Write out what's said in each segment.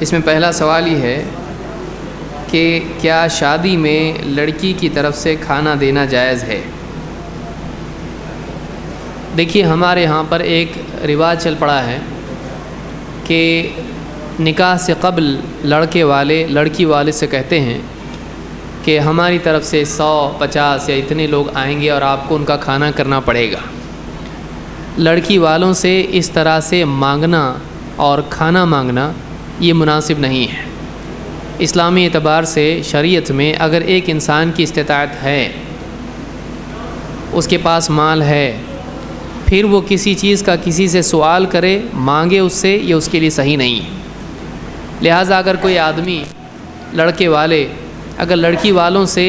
اس میں پہلا سوال یہ ہے کہ کیا شادی میں لڑکی کی طرف سے کھانا دینا جائز ہے؟ دیکھیے، ہمارے ہاں پر ایک رواج چل پڑا ہے کہ نکاح سے قبل لڑکے والے لڑکی والے سے کہتے ہیں کہ ہماری طرف سے 100 50 یا اتنے لوگ آئیں گے اور آپ کو ان کا کھانا کرنا پڑے گا۔ لڑکی والوں سے اس طرح سے مانگنا اور کھانا مانگنا یہ مناسب نہیں ہے۔ اسلامی اعتبار سے شریعت میں اگر ایک انسان کی استطاعت ہے، اس کے پاس مال ہے، پھر وہ کسی چیز کا کسی سے سوال کرے، مانگے اس سے، یہ اس کے لیے صحیح نہیں ہے۔ لہٰذا اگر کوئی آدمی لڑکے والے اگر لڑکی والوں سے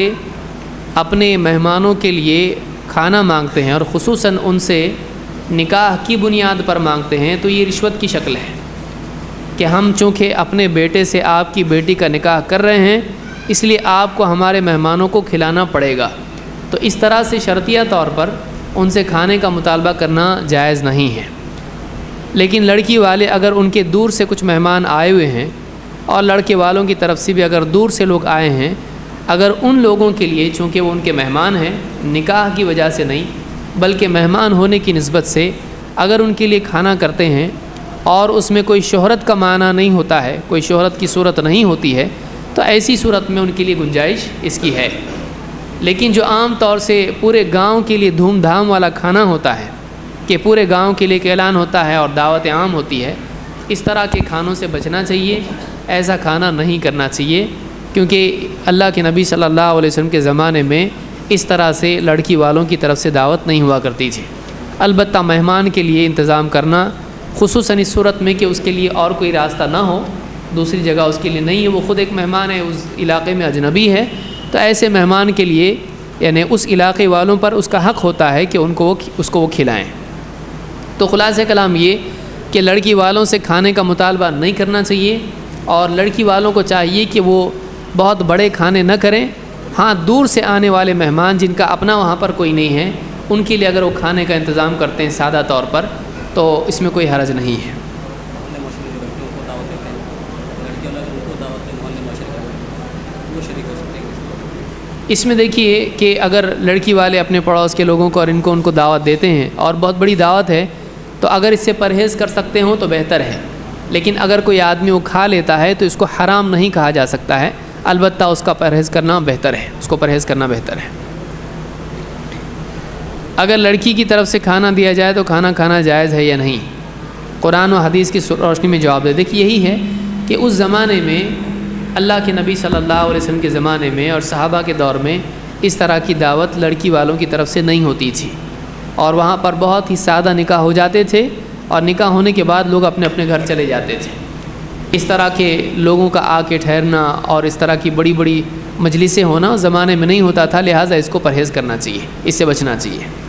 اپنے مہمانوں کے لیے کھانا مانگتے ہیں اور خصوصاً ان سے نکاح کی بنیاد پر مانگتے ہیں تو یہ رشوت کی شکل ہے کہ ہم چونکہ اپنے بیٹے سے آپ کی بیٹی کا نکاح کر رہے ہیں، اس لیے آپ کو ہمارے مہمانوں کو کھلانا پڑے گا۔ تو اس طرح سے شرطیہ طور پر ان سے کھانے کا مطالبہ کرنا جائز نہیں ہے۔ لیکن لڑکی والے اگر ان کے دور سے کچھ مہمان آئے ہوئے ہیں اور لڑکے والوں کی طرف سے بھی اگر دور سے لوگ آئے ہیں، اگر ان لوگوں کے لیے چونکہ وہ ان کے مہمان ہیں، نکاح کی وجہ سے نہیں بلکہ مہمان ہونے کی نسبت سے اگر ان کے لیے کھانا کرتے ہیں اور اس میں کوئی شہرت کا معنی نہیں ہوتا ہے، کوئی شہرت کی صورت نہیں ہوتی ہے، تو ایسی صورت میں ان کے لیے گنجائش اس کی ہے۔ لیکن جو عام طور سے پورے گاؤں کے لیے دھوم دھام والا کھانا ہوتا ہے کہ پورے گاؤں کے لیے ایک اعلان ہوتا ہے اور دعوت عام ہوتی ہے، اس طرح کے کھانوں سے بچنا چاہیے۔ ایسا کھانا نہیں کرنا چاہیے، کیونکہ اللہ کے نبی صلی اللہ علیہ وسلم کے زمانے میں اس طرح سے لڑکی والوں کی طرف سے دعوت نہیں ہوا کرتی تھی۔ البتہ مہمان کے لیے انتظام کرنا، خصوصاً اس صورت میں کہ اس کے لیے اور کوئی راستہ نہ ہو، دوسری جگہ اس کے لیے نہیں ہے، وہ خود ایک مہمان ہے، اس علاقے میں اجنبی ہے، تو ایسے مہمان کے لیے یعنی اس علاقے والوں پر اس کا حق ہوتا ہے کہ اس کو وہ کھلائیں۔ تو خلاصہ کلام یہ کہ لڑکی والوں سے کھانے کا مطالبہ نہیں کرنا چاہیے، اور لڑکی والوں کو چاہیے کہ وہ بہت بڑے کھانے نہ کریں۔ ہاں، دور سے آنے والے مہمان جن کا اپنا وہاں پر کوئی نہیں ہے، ان کے لیے اگر وہ کھانے کا انتظام کرتے ہیں سادہ طور پر، تو اس میں کوئی حرج نہیں ہے۔ اس میں دیکھیے کہ اگر لڑکی والے اپنے پڑوس کے لوگوں کو اور ان کو دعوت دیتے ہیں اور بہت بڑی دعوت ہے، تو اگر اس سے پرہیز کر سکتے ہوں تو بہتر ہے۔ لیکن اگر کوئی آدمی وہ کھا لیتا ہے تو اس کو حرام نہیں کہا جا سکتا ہے، البتہ اس کا پرہیز کرنا بہتر ہے، اس کو پرہیز کرنا بہتر ہے۔ اگر لڑکی کی طرف سے کھانا دیا جائے تو کھانا جائز ہے یا نہیں؟ قرآن و حدیث کی روشنی میں جواب دے۔ دیکھیے، یہی ہے کہ اس زمانے میں اللہ کے نبی صلی اللہ علیہ وسلم کے زمانے میں اور صحابہ کے دور میں اس طرح کی دعوت لڑکی والوں کی طرف سے نہیں ہوتی تھی، اور وہاں پر بہت ہی سادہ نکاح ہو جاتے تھے، اور نکاح ہونے کے بعد لوگ اپنے اپنے گھر چلے جاتے تھے۔ اس طرح کے لوگوں کا آ کے ٹھہرنا اور اس طرح کی بڑی بڑی مجلسیں ہونا اس زمانے میں نہیں ہوتا تھا، لہٰذا اس کو پرہیز کرنا چاہیے، اس سے بچنا چاہیے۔